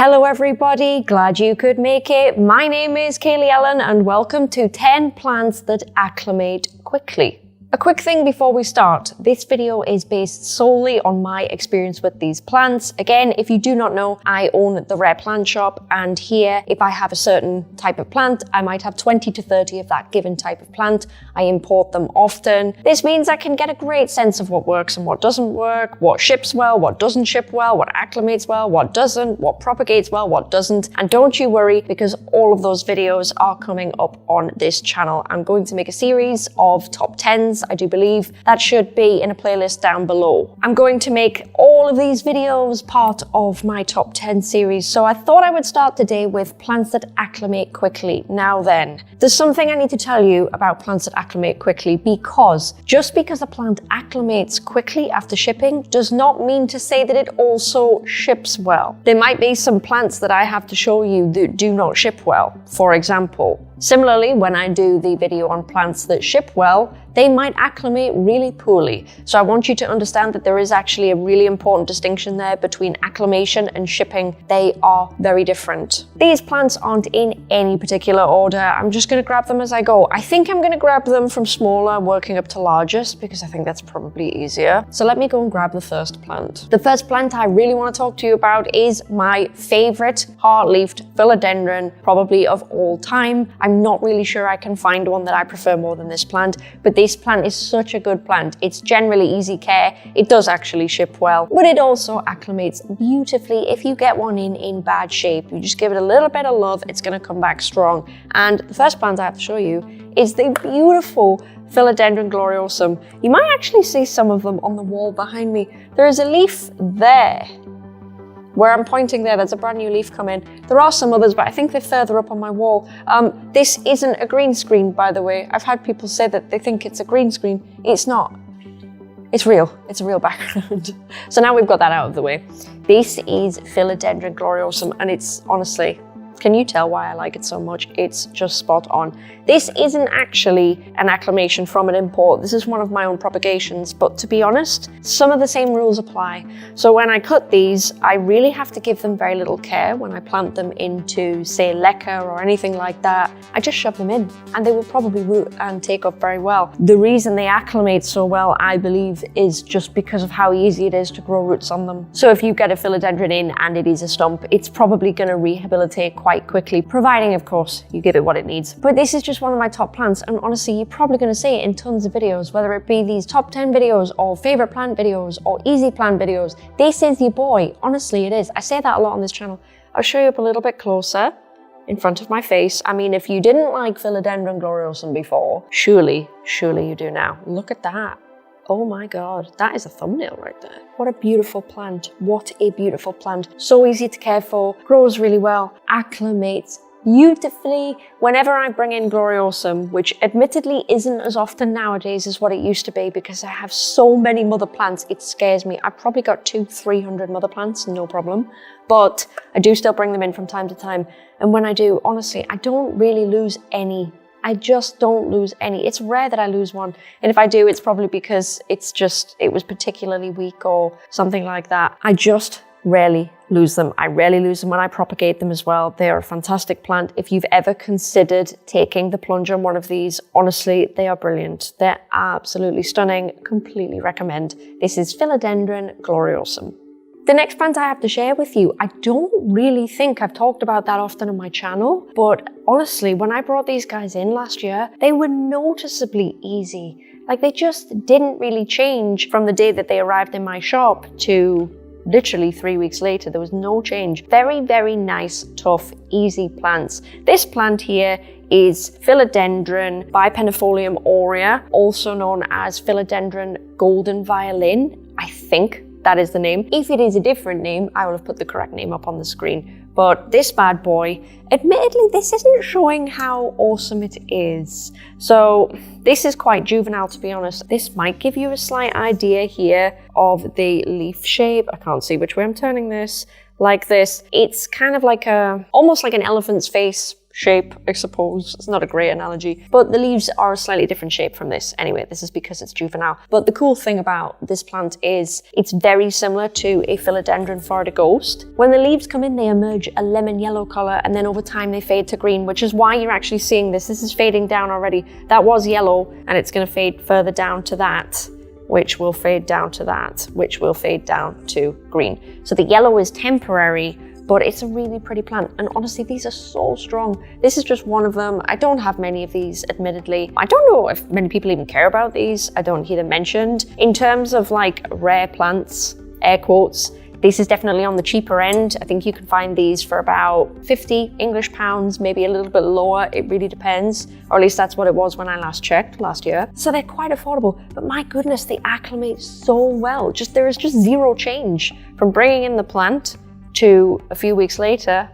Hello everybody, glad you could make it. My name is Kaylee Ellen and welcome to 10 plants that acclimate quickly. A quick thing before we start, this video is based solely on my experience with these plants. Again, if you do not know, I own the Rare Plant Shop, and here, if I have a certain type of plant, I might have 20 to 30 of that given type of plant. I import them often. This means I can get a great sense of what works and what doesn't work, what ships well, what doesn't ship well, what acclimates well, what doesn't, what propagates well, what doesn't. And don't you worry, because all of those videos are coming up on this channel. I'm going to make a series of top 10s. I do believe that should be in a playlist down below. I'm going to make all of these videos part of my top 10 series, so I thought I would start today with plants that acclimate quickly. Now then, there's something I need to tell you about plants that acclimate quickly, because just because a plant acclimates quickly after shipping does not mean to say that it also ships well. There might be some plants that I have to show you that do not ship well, for example. Similarly, when I do the video on plants that ship well, they might acclimate really poorly. So I want you to understand that there is actually a really important distinction there between acclimation and shipping. They are very different. These plants aren't in any particular order. I'm just going to grab them as I go. I think I'm going to grab them from smaller, working up to largest, because I think that's probably easier. So let me go and grab the first plant. The first plant I really want to talk to you about is my favorite heart-leafed philodendron, probably of all time. I'm not really sure I can find one that I prefer more than this plant, but this plant is such a good plant. It's generally easy care. It does actually ship well, but it also acclimates beautifully. If you get one in bad shape, you just give it a little bit of love, it's going to come back strong. And the first plant I have to show you is the beautiful Philodendron gloriosum. You might actually see some of them on the wall behind me. There is a leaf there. Where I'm pointing there, there's a brand new leaf come in. There are some others, but I think they're further up on my wall. This isn't a green screen, by the way. I've had people say that they think it's a green screen. It's not. It's real. It's a real background. So now we've got that out of the way. This is Philodendron gloriosum, and it's honestly, can you tell why I like it so much? It's just spot on. This isn't actually an acclimation from an import. This is one of my own propagations, but to be honest, some of the same rules apply. So when I cut these, I really have to give them very little care when I plant them into, say, leca or anything like that. I just shove them in and they will probably root and take up very well. The reason they acclimate so well, I believe, is just because of how easy it is to grow roots on them. So if you get a philodendron in and it is a stump, it's probably going to rehabilitate quite quickly, providing, of course, you give it what it needs. But this is just one of my top plants, and honestly, you're probably going to see it in tons of videos, whether it be these top 10 videos or favorite plant videos or easy plant videos. This is your boy. Honestly, it is. I say that a lot on this channel. I'll show you up a little bit closer in front of my face. I mean, if you didn't like Philodendron gloriosum before, surely you do now. Look at that. Oh my God, that is a thumbnail right there. What a beautiful plant. What a beautiful plant. So easy to care for, grows really well, acclimates beautifully. Whenever I bring in gloriosum, which admittedly isn't as often nowadays as what it used to be because I have so many mother plants, it scares me. I've probably got 200-300 mother plants, no problem. But I do still bring them in from time to time. And when I do, honestly, I don't really lose any. I just don't lose any. It's rare that I lose one. And if I do, it's probably because it was particularly weak or something like that. I just rarely lose them. I rarely lose them when I propagate them as well. They are a fantastic plant. If you've ever considered taking the plunge on one of these, honestly, they are brilliant. They're absolutely stunning. Completely recommend. This is Philodendron gloriosum. The next plant I have to share with you, I don't really think I've talked about that often on my channel, but honestly, when I brought these guys in last year, they were noticeably easy. Like, they just didn't really change from the day that they arrived in my shop to literally 3 weeks later. There was no change. Very, very nice, tough, easy plants. This plant here is Philodendron bipennifolium aurea, also known as Philodendron golden violin. I think that is the name. If it is a different name, I will have put the correct name up on the screen. But this bad boy, admittedly, this isn't showing how awesome it is. So this is quite juvenile, to be honest. This might give you a slight idea here of the leaf shape. I can't see which way I'm turning this. Like this. It's kind of like almost like an elephant's face shape, I suppose. It's not a great analogy, but the leaves are a slightly different shape from this. Anyway, this is because it's juvenile. But the cool thing about this plant is it's very similar to a philodendron Florida ghost. When the leaves come in, they emerge a lemon yellow color, and then over time they fade to green, which is why you're actually seeing this. This is fading down already. That was yellow, and it's going to fade further down to that, which will fade down to that, which will fade down to green. So the yellow is temporary, but it's a really pretty plant. And honestly, these are so strong. This is just one of them. I don't have many of these, admittedly. I don't know if many people even care about these. I don't hear them mentioned. In terms of like rare plants, air quotes, this is definitely on the cheaper end. I think you can find these for about 50 English pounds, maybe a little bit lower. It really depends, or at least that's what it was when I last checked last year. So they're quite affordable, but my goodness, they acclimate so well. There is just zero change from bringing in the plant to a few weeks later.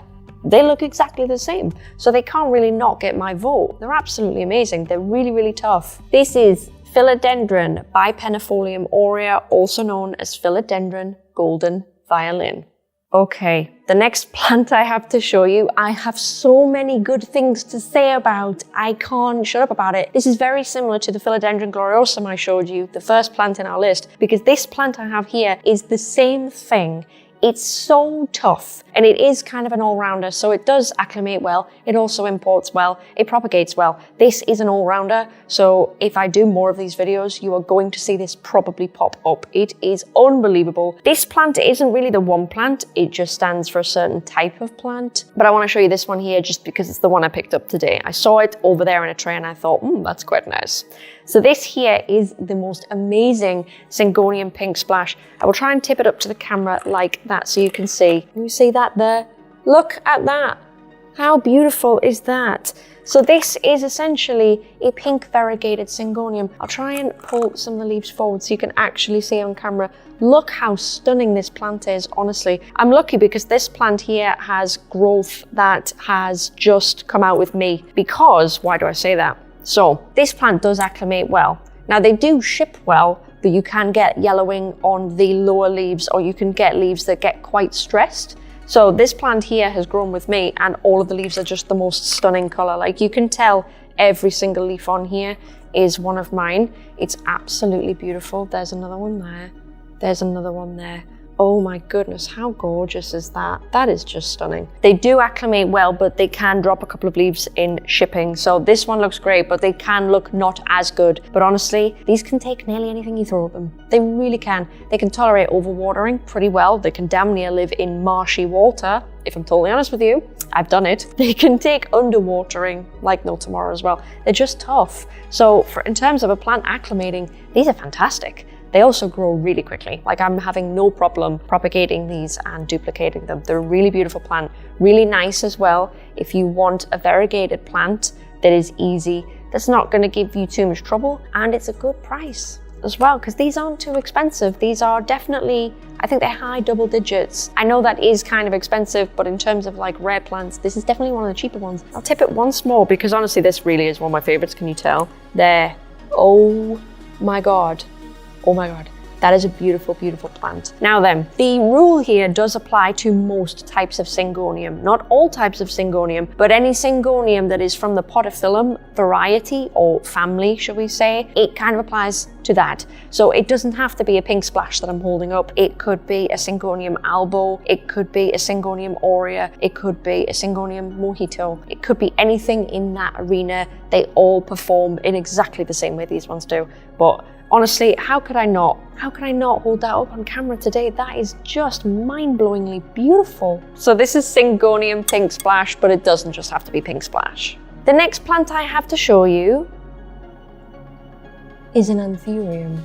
They look exactly the same. So they can't really not get my vote. They're absolutely amazing. They're really, really tough. This is Philodendron bipennifolium aurea, also known as Philodendron golden violin. Okay, the next plant I have to show you, I have so many good things to say about. I can't shut up about it. This is very similar to the Philodendron gloriosum I showed you, the first plant in our list, because this plant I have here is the same thing. It's so tough, and it is kind of an all-rounder, so it does acclimate well, it also imports well, it propagates well. This is an all-rounder, so if I do more of these videos, you are going to see this probably pop up. It is unbelievable. This plant isn't really the one plant, it just stands for a certain type of plant. But I want to show you this one here just because it's the one I picked up today. I saw it over there in a tray and I thought, that's quite nice. So this here is the most amazing Syngonium pink splash. I will try and tip it up to the camera like that so you can see. Can you see that there? Look at that. How beautiful is that? So this is essentially a pink variegated Syngonium. I'll try and pull some of the leaves forward so you can actually see on camera. Look how stunning this plant is, honestly. I'm lucky because this plant here has growth that has just come out with me. Because, why do I say that? So this plant does acclimate well. Now they do ship well, but you can get yellowing on the lower leaves, or you can get leaves that get quite stressed. So this plant here has grown with me and all of the leaves are just the most stunning color. Like you can tell every single leaf on here is one of mine. It's absolutely beautiful. There's another one there. There's another one there. Oh my goodness, how gorgeous is that? That is just stunning. They do acclimate well, but they can drop a couple of leaves in shipping. So this one looks great, but they can look not as good. But honestly, these can take nearly anything you throw at them. They really can. They can tolerate overwatering pretty well. They can damn near live in marshy water. If I'm totally honest with you, I've done it. They can take underwatering like no tomorrow as well. They're just tough. So in terms of a plant acclimating, these are fantastic. They also grow really quickly. Like I'm having no problem propagating these and duplicating them. They're a really beautiful plant, really nice as well. If you want a variegated plant that is easy, that's not going to give you too much trouble, and it's a good price as well, because these aren't too expensive. These are definitely, I think they're high double digits. I know that is kind of expensive, but in terms of like rare plants, this is definitely one of the cheaper ones. I'll tip it once more because honestly, this really is one of my favorites. Can you tell? There. Oh my God. Oh my God, that is a beautiful, beautiful plant. Now then, the rule here does apply to most types of Syngonium. Not all types of Syngonium, but any Syngonium that is from the podophyllum variety or family, shall we say, it kind of applies to that. So it doesn't have to be a pink splash that I'm holding up. It could be a Syngonium albo, it could be a Syngonium aurea, it could be a Syngonium mojito. It could be anything in that arena. They all perform in exactly the same way these ones do. But honestly, how could I not hold that up on camera today? That is just mind-blowingly beautiful. So this is Syngonium pink splash, but it doesn't just have to be pink splash. The next plant I have to show you is an anthurium.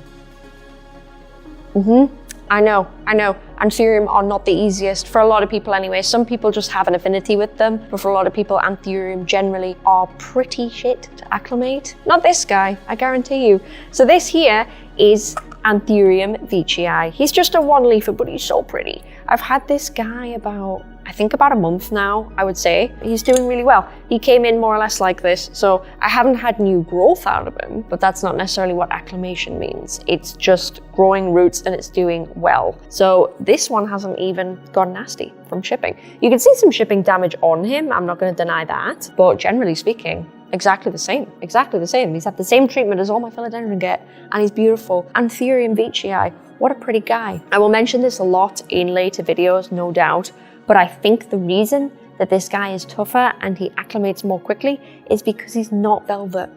I know. Anthurium are not the easiest for a lot of people anyway. Some people just have an affinity with them, but for a lot of people, Anthurium generally are pretty shit to acclimate. Not this guy, I guarantee you. So this here is Anthurium veitchii. He's just a one-leafer, but he's so pretty. I've had this guy about I think about a month now, I would say. He's doing really well. He came in more or less like this, so I haven't had new growth out of him, but that's not necessarily what acclimation means. It's just growing roots and it's doing well. So this one hasn't even gone nasty from shipping. You can see some shipping damage on him, I'm not going to deny that, but generally speaking, exactly the same, exactly the same. He's had the same treatment as all my philodendron get, and he's beautiful. Anthurium veitchii, what a pretty guy. I will mention this a lot in later videos, no doubt, but I think the reason that this guy is tougher and he acclimates more quickly is because he's not velvet.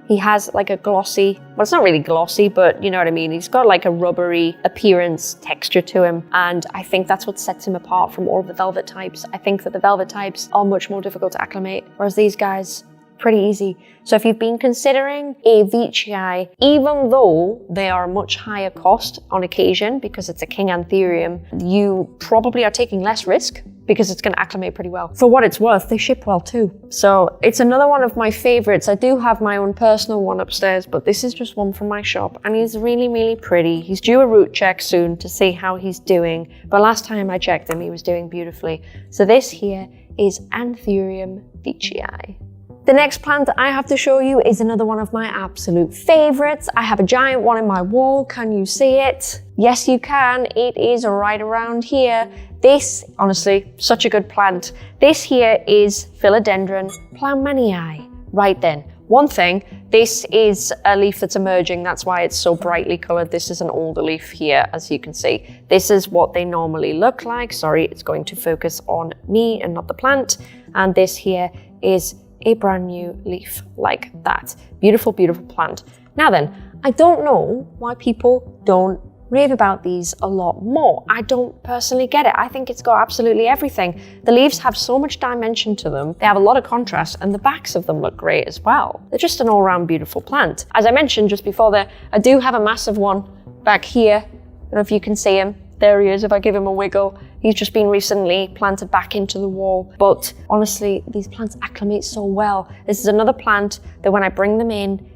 He has like a glossy, well, it's not really glossy, but you know what I mean? He's got like a rubbery appearance, texture to him. And I think that's what sets him apart from all of the velvet types. I think that the velvet types are much more difficult to acclimate, whereas these guys, pretty easy. So if you've been considering a veitchii, even though they are much higher cost on occasion because it's a king anthurium, you probably are taking less risk because it's going to acclimate pretty well. For what it's worth, they ship well too. So it's another one of my favorites. I do have my own personal one upstairs, but this is just one from my shop and he's really, really pretty. He's due a root check soon to see how he's doing. But last time I checked him, he was doing beautifully. So this here is Anthurium veitchii. The next plant I have to show you is another one of my absolute favorites. I have a giant one in my wall. Can you see it? Yes, you can. It is right around here. This, honestly, such a good plant. This here is Philodendron Ploumannii. Right then. One thing, this is a leaf that's emerging. That's why it's so brightly colored. This is an older leaf here, as you can see. This is what they normally look like. Sorry, it's going to focus on me and not the plant. And this here is a brand new leaf like that. Beautiful, beautiful plant. Now then, I don't know why people don't rave about these a lot more. I don't personally get it. I think it's got absolutely everything. The leaves have so much dimension to them. They have a lot of contrast and the backs of them look great as well. They're just an all-round beautiful plant. As I mentioned just before there, I do have a massive one back here. I don't know if you can see him. There he is, if I give him a wiggle. He's just been recently planted back into the wall. But honestly, these plants acclimate so well. This is another plant that when I bring them in,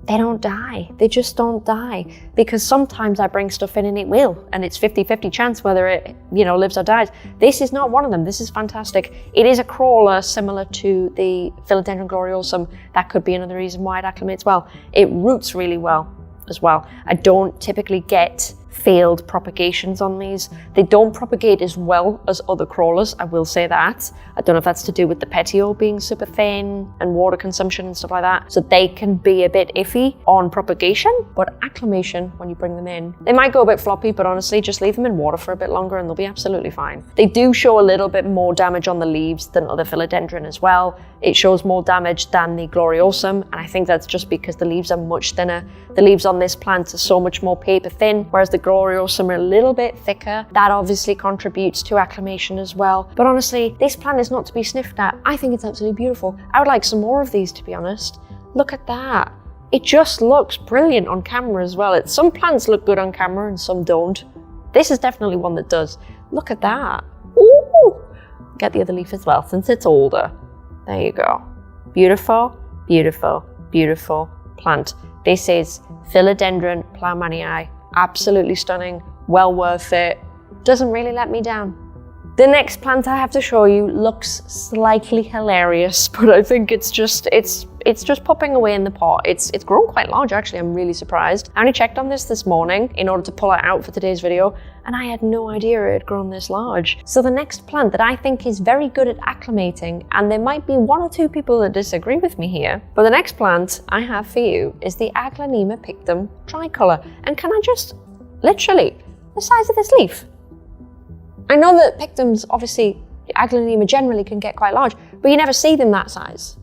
they don't die. They just don't die. Because sometimes I bring stuff in and it will. And it's 50-50 chance whether it, lives or dies. This is not one of them. This is fantastic. It is a crawler similar to the Philodendron gloriosum. That could be another reason why it acclimates well. It roots really well as well. I don't typically get failed propagations on these. They don't propagate as well as other crawlers, I will say that. I don't know if that's to do with the petiole being super thin and water consumption and stuff like that. So they can be a bit iffy on propagation, but acclimation, when you bring them in, they might go a bit floppy, but honestly, just leave them in water for a bit longer and they'll be absolutely fine. They do show a little bit more damage on the leaves than other philodendron as well. It shows more damage than the gloriosum, and I think that's just because the leaves are much thinner. The leaves on this plant are so much more paper thin, whereas the gloriosum are a little bit thicker. That obviously contributes to acclimation as well. But honestly, this plant is not to be sniffed at. I think it's absolutely beautiful. I would like some more of these, to be honest. Look at that. It just looks brilliant on camera as well. Some plants look good on camera and some don't. This is definitely one that does. Look at that. Ooh! Get the other leaf as well, since it's older. There you go. Beautiful, beautiful, beautiful plant. This is Philodendron Ploumannii. Absolutely stunning, well worth it. Doesn't really let me down. The next plant I have to show you looks slightly hilarious, but I think it's just popping away in the pot. It's grown quite large, actually. I'm really surprised. I only checked on this morning in order to pull it out for today's video, and I had no idea it had grown this large. So the next plant that I think is very good at acclimating, and there might be one or two people that disagree with me here, but the next plant I have for you is the Acclimate pictum tricolor. And can I just, literally, the size of this leaf. I know that pictums, obviously, the Acclimate generally can get quite large, but you never see them that size.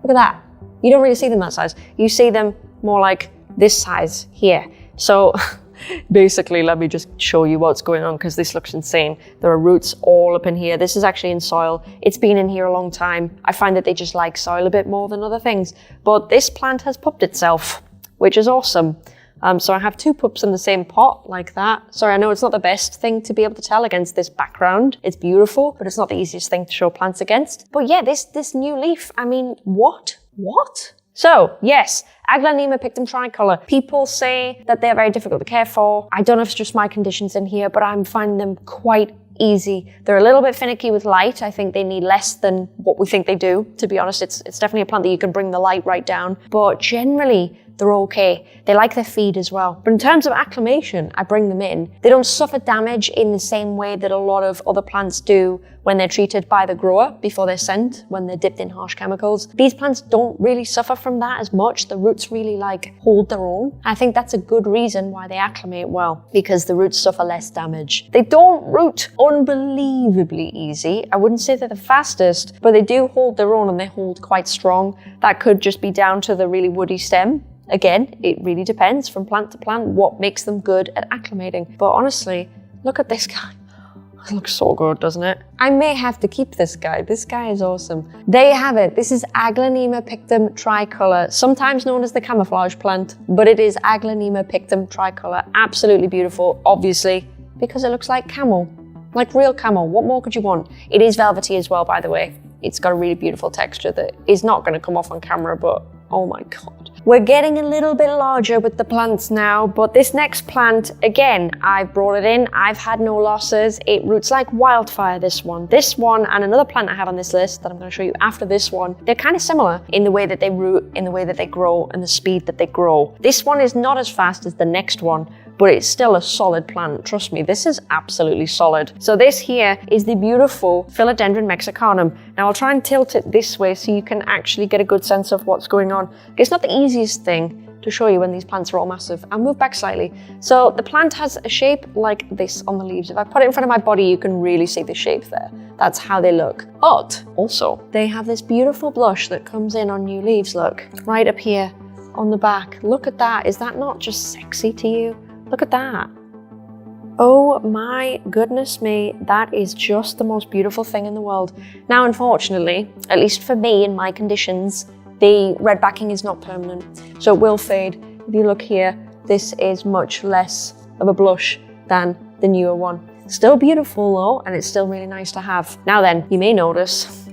Look at that. You don't really see them that size. You see them more like this size here. So basically, let me just show you what's going on because this looks insane. There are roots all up in here. This is actually in soil. It's been in here a long time. I find that they just like soil a bit more than other things. But this plant has pupped itself, which is awesome. So I have two pups in the same pot like that. Sorry, I know it's not the best thing to be able to tell against this background. It's beautiful, but it's not the easiest thing to show plants against. But yeah, this new leaf, I mean, what? So yes, Acclimate pictum tricolor. People say that they're very difficult to care for. I don't know if it's just my conditions in here, but I'm finding them quite easy. They're a little bit finicky with light. I think they need less than what we think they do, to be honest. It's definitely a plant that you can bring the light right down, but generally they're okay. They like their feed as well. But in terms of acclimation, I bring them in. They don't suffer damage in the same way that a lot of other plants do when they're treated by the grower before they're sent, when they're dipped in harsh chemicals. These plants don't really suffer from that as much. The roots really hold their own. I think that's a good reason why they acclimate well, because the roots suffer less damage. They don't root unbelievably easy. I wouldn't say they're the fastest, but they do hold their own and they hold quite strong. That could just be down to the really woody stem. Again, it really depends from plant to plant what makes them good at acclimating. But honestly, look at this guy. It looks so good, doesn't it? I may have to keep this guy. This guy is awesome. There you have it. This is Acclimate pictum tricolor, sometimes known as the camouflage plant, but it is Acclimate pictum tricolor. Absolutely beautiful, obviously, because it looks like camel, like real camel. What more could you want? It is velvety as well, by the way. It's got a really beautiful texture that is not going to come off on camera, but oh my God. We're getting a little bit larger with the plants now, but this next plant, again, I've brought it in. I've had no losses. It roots like wildfire, this one. This one and another plant I have on this list that I'm going to show you after this one, they're kind of similar in the way that they root, in the way that they grow, and the speed that they grow. This one is not as fast as the next one, but it's still a solid plant. Trust me, this is absolutely solid. So this here is the beautiful Philodendron mexicanum. Now I'll try and tilt it this way so you can actually get a good sense of what's going on. It's not the easiest thing to show you when these plants are all massive. I'll move back slightly. So the plant has a shape like this on the leaves. If I put it in front of my body, you can really see the shape there. That's how they look. But also, they have this beautiful blush that comes in on new leaves, look, right up here on the back. Look at that. Is that not just sexy to you? Look at that. Oh my goodness me, that is just the most beautiful thing in the world. Now, unfortunately, at least for me in my conditions, the red backing is not permanent, so it will fade. If you look here, this is much less of a blush than the newer one. Still beautiful though, and it's still really nice to have. Now then, you may notice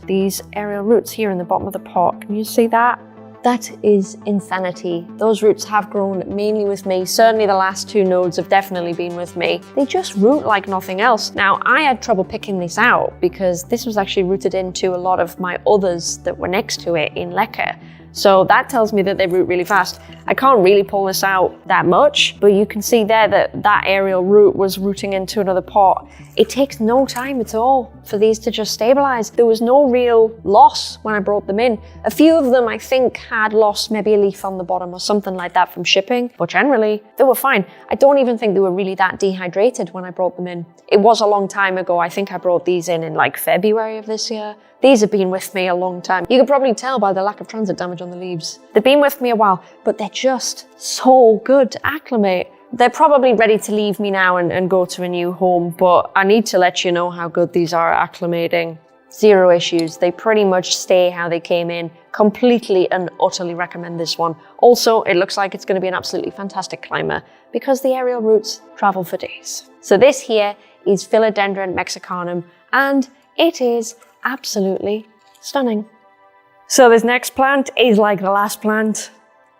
these aerial roots here in the bottom of the pot. Can you see that? That is insanity. Those roots have grown mainly with me. Certainly the last two nodes have definitely been with me. They just root like nothing else. Now, I had trouble picking this out because this was actually rooted into a lot of my others that were next to it in Lecker. So that tells me that they root really fast. I can't really pull this out that much, but you can see there that that aerial root was rooting into another pot. It takes no time at all for these to just stabilize. There was no real loss when I brought them in. A few of them I think had lost maybe a leaf on the bottom or something like that from shipping, but generally they were fine. I don't even think they were really that dehydrated when I brought them in. It was a long time ago. I think I brought these in like February of this year. These have been with me a long time. You can probably tell by the lack of transit damage on the leaves. They've been with me a while, but they're just so good to acclimate. They're probably ready to leave me now and go to a new home, but I need to let you know how good these are at acclimating. Zero issues. They pretty much stay how they came in. Completely and utterly recommend this one. Also, it looks like it's going to be an absolutely fantastic climber because the aerial roots travel for days. So this here is Philodendron mexicanum, and it is absolutely stunning. So this next plant is like the last plant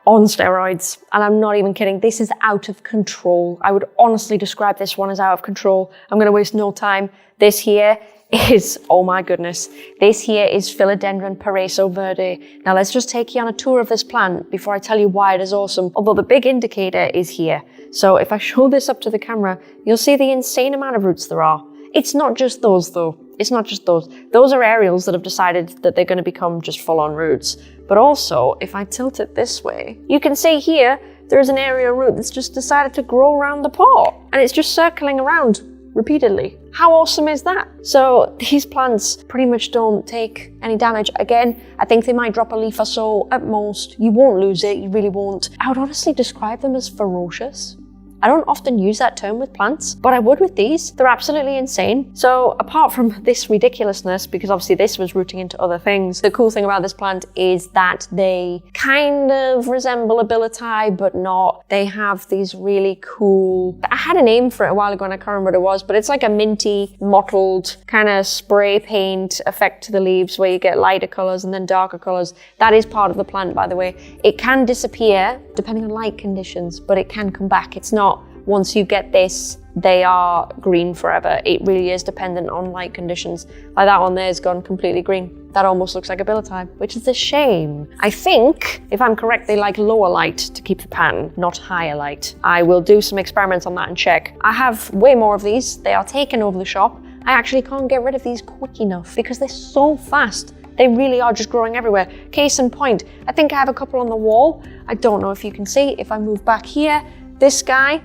on steroids, and I'm not even kidding. This is out of control. I would honestly describe this one as out of control. I'm going to waste no time. This here is, oh my goodness, this here is Philodendron Paraíso Verde. Now let's just take you on a tour of this plant before I tell you why it is awesome, although the big indicator is here. So if I show this up to the camera, you'll see the insane amount of roots there are. It's not just those though. It's not just those. Those are aerials that have decided that they're going to become just full-on roots. But also, if I tilt it this way, you can see here, there's an aerial root that's just decided to grow around the pot. And it's just circling around repeatedly. How awesome is that? So these plants pretty much don't take any damage. Again, I think they might drop a leaf or so at most. You won't lose it, you really won't. I would honestly describe them as ferocious. I don't often use that term with plants, but I would with these. They're absolutely insane. So apart from this ridiculousness, because obviously this was rooting into other things, the cool thing about this plant is that they kind of resemble a billieti, but not. They have these really cool, I had a name for it a while ago and I can't remember what it was, but it's like a minty, mottled kind of spray paint effect to the leaves where you get lighter colors and then darker colors. That is part of the plant, by the way. It can disappear depending on light conditions, but it can come back. It's not once you get this, they are green forever. It really is dependent on light conditions. Like that one there's gone completely green. That almost looks like a billotype, which is a shame. I think, if I'm correct, they like lower light to keep the pattern, not higher light. I will do some experiments on that and check. I have way more of these. They are taken over the shop. I actually can't get rid of these quick enough because they're so fast. They really are just growing everywhere. Case in point, I think I have a couple on the wall. I don't know if you can see. If I move back here, this guy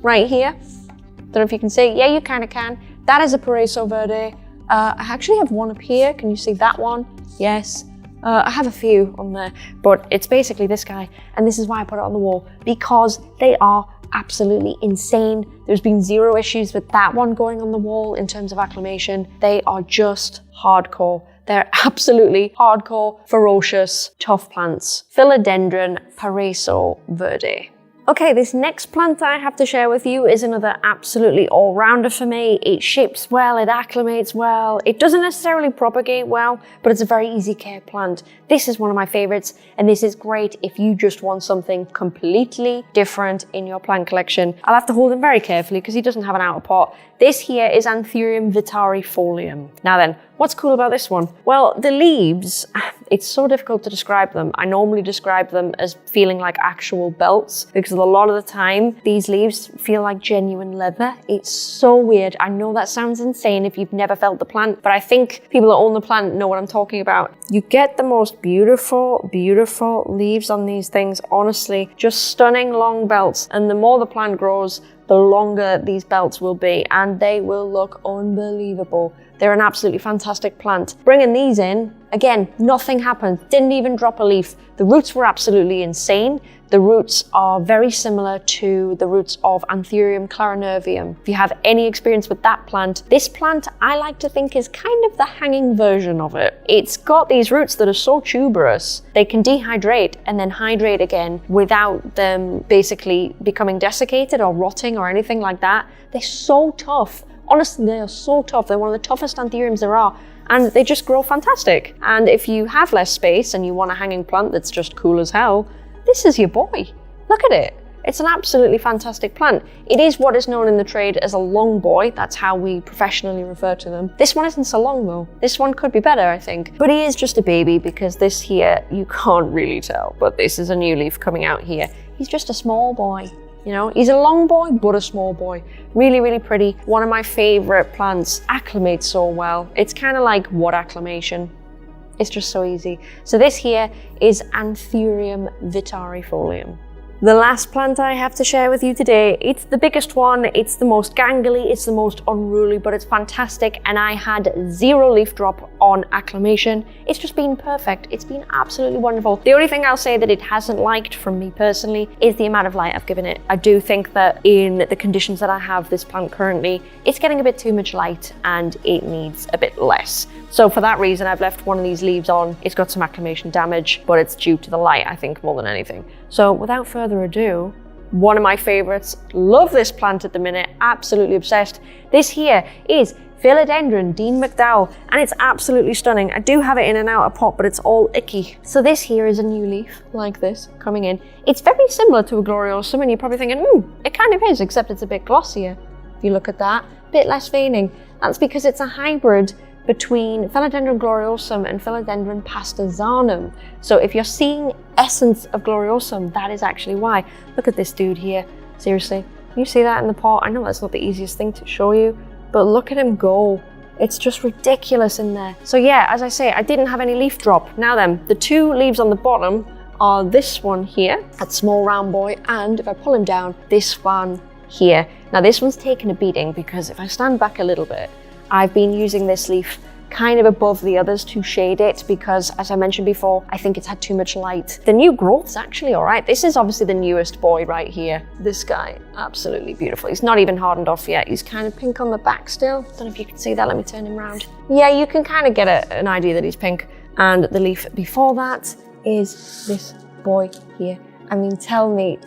right here, don't know if you can see. Yeah, you kind of can. That is a Paraiso Verde. I actually have one up here. Can you see that one? Yes. I have a few on there, but it's basically this guy. And this is why I put it on the wall, because they are absolutely insane. There's been zero issues with that one going on the wall in terms of acclimation. They are just hardcore. They're absolutely hardcore, ferocious, tough plants. Philodendron Paraiso Verde. Okay, this next plant I have to share with you is another absolutely all-rounder for me. It ships well, it acclimates well, it doesn't necessarily propagate well, but it's a very easy care plant. This is one of my favorites, and this is great if you just want something completely different in your plant collection. I'll have to hold him very carefully because he doesn't have an outer pot. This here is Anthurium vitarifolium. Now then, what's cool about this one? Well, the leaves, it's so difficult to describe them. I normally describe them as feeling like actual belts because a lot of the time these leaves feel like genuine leather. It's so weird. I know that sounds insane if you've never felt the plant, but I think people that own the plant know what I'm talking about. You get the most beautiful, beautiful leaves on these things. Honestly, just stunning long belts. And the more the plant grows, the longer these belts will be, and they will look unbelievable. They're an absolutely fantastic plant. Bringing these in, again, nothing happened. Didn't even drop a leaf. The roots were absolutely insane. The roots are very similar to the roots of Anthurium clarinervium. If you have any experience with that plant, this plant I like to think is kind of the hanging version of it. It's got these roots that are so tuberous, they can dehydrate and then hydrate again without them basically becoming desiccated or rotting or anything like that. They're so tough. Honestly, they are so tough. They're one of the toughest anthuriums there are, and they just grow fantastic. And if you have less space and you want a hanging plant that's just cool as hell, this is your boy. Look at it. It's an absolutely fantastic plant. It is what is known in the trade as a long boy. That's how we professionally refer to them. This one isn't so long though. This one could be better, I think. But he is just a baby because this here, you can't really tell, but this is a new leaf coming out here. He's just a small boy. You know, he's a long boy, but a small boy. Really, really pretty. One of my favorite plants. Acclimates so well. It's kind of like wood acclimation. It's just so easy. So this here is Anthurium vitarifolium. The last plant I have to share with you today, it's the biggest one, it's the most gangly, it's the most unruly, but it's fantastic, and I had zero leaf drop on acclimation. It's just been perfect. It's been absolutely wonderful. The only thing I'll say that it hasn't liked from me personally is the amount of light I've given it. I do think that in the conditions that I have this plant currently, it's getting a bit too much light and it needs a bit less. So for that reason, I've left one of these leaves on. It's got some acclimation damage, but it's due to the light, I think, more than anything. So without further ado, one of my favorites, love this plant at the minute, absolutely obsessed. This here is Philodendron Dean McDowell, and it's absolutely stunning. I do have it in an outer pot, but it's all icky. So this here is a new leaf, like this, coming in. It's very similar to a Gloriosum, and you're probably thinking, it kind of is, except it's a bit glossier. If you look at that, a bit less veining. That's because it's a hybrid between Philodendron gloriosum and Philodendron pastazanum. So if you're seeing essence of gloriosum, that is actually why. Look at this dude here, seriously. Can you see that in the pot? I know that's not the easiest thing to show you, but look at him go. It's just ridiculous in there. So yeah, as I say, I didn't have any leaf drop. Now then, the two leaves on the bottom are this one here, that small round boy, and if I pull him down, this one here. Now this one's taken a beating because if I stand back a little bit, I've been using this leaf kind of above the others to shade it because, as I mentioned before, I think it's had too much light. The new growth's actually all right. This is obviously the newest boy right here. This guy, absolutely beautiful. He's not even hardened off yet. He's kind of pink on the back still. Don't know if you can see that. Let me turn him around. Yeah, you can kind of get an idea that he's pink. And the leaf before that is this boy here. I mean, tell me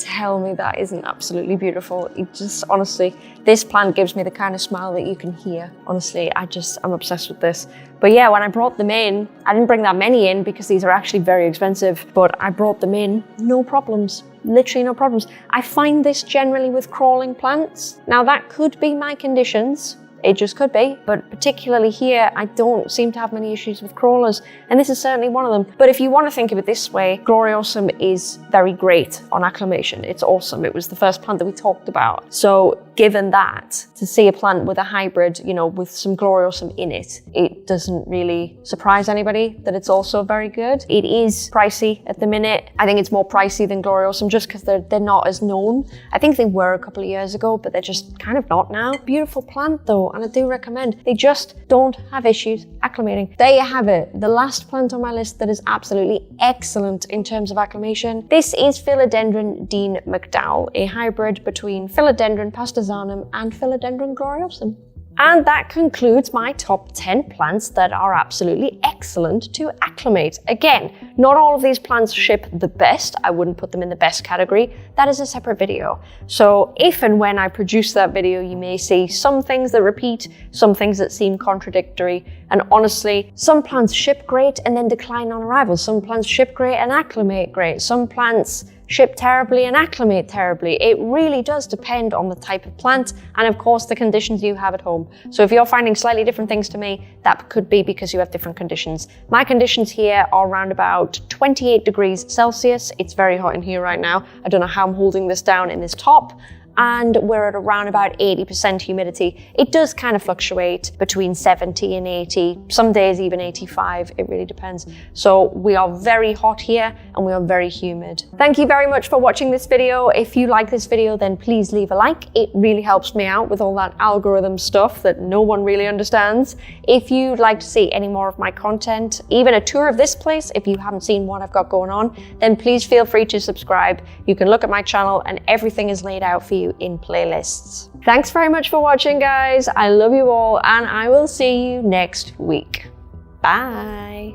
that isn't absolutely beautiful. It just, honestly, this plant gives me the kind of smile that you can hear. Honestly, I'm obsessed with this. But yeah, when I brought them in, I didn't bring that many in because these are actually very expensive, but I brought them in, no problems. literally no problems. I find this generally with crawling plants. Now that could be my conditions. It just could be, but particularly here, I don't seem to have many issues with crawlers, and this is certainly one of them. But if you want to think of it this way, Gloriosum is very great on acclimation. It's awesome. It was the first plant that we talked about. So given that, to see a plant with a hybrid, you know, with some Gloriosum in it, it doesn't really surprise anybody that it's also very good. It is pricey at the minute. I think it's more pricey than Gloriosum just because they're not as known. I think they were a couple of years ago, but they're just kind of not now. Beautiful plant though, and I do recommend. They just don't have issues acclimating. There you have it, the last plant on my list that is absolutely excellent in terms of acclimation. This is Philodendron Dean McDowell, a hybrid between Philodendron pasterzanum and Philodendron gloriosum. And that concludes my top 10 plants that are absolutely excellent to acclimate. Again, not all of these plants ship the best. I wouldn't put them in the best category. That is a separate video. So if and when I produce that video, you may see some things that repeat, some things that seem contradictory. And honestly, some plants ship great and then decline on arrival. Some plants ship great and acclimate great. Some plants ship terribly and acclimate terribly. It really does depend on the type of plant and of course the conditions you have at home. So if you're finding slightly different things to me, that could be because you have different conditions. My conditions here are around about 28 degrees Celsius. It's very hot in here right now. I don't know how I'm holding this down in this top. And we're at around about 80% humidity. It does kind of fluctuate between 70 and 80, some days even 85, it really depends. So we are very hot here and we are very humid. Thank you very much for watching this video. If you like this video, then please leave a like. It really helps me out with all that algorithm stuff that no one really understands. If you'd like to see any more of my content, even a tour of this place, if you haven't seen what I've got going on, then please feel free to subscribe. You can look at my channel and everything is laid out for you in playlists. Thanks very much for watching, guys. I love you all, and I will see you next week. Bye.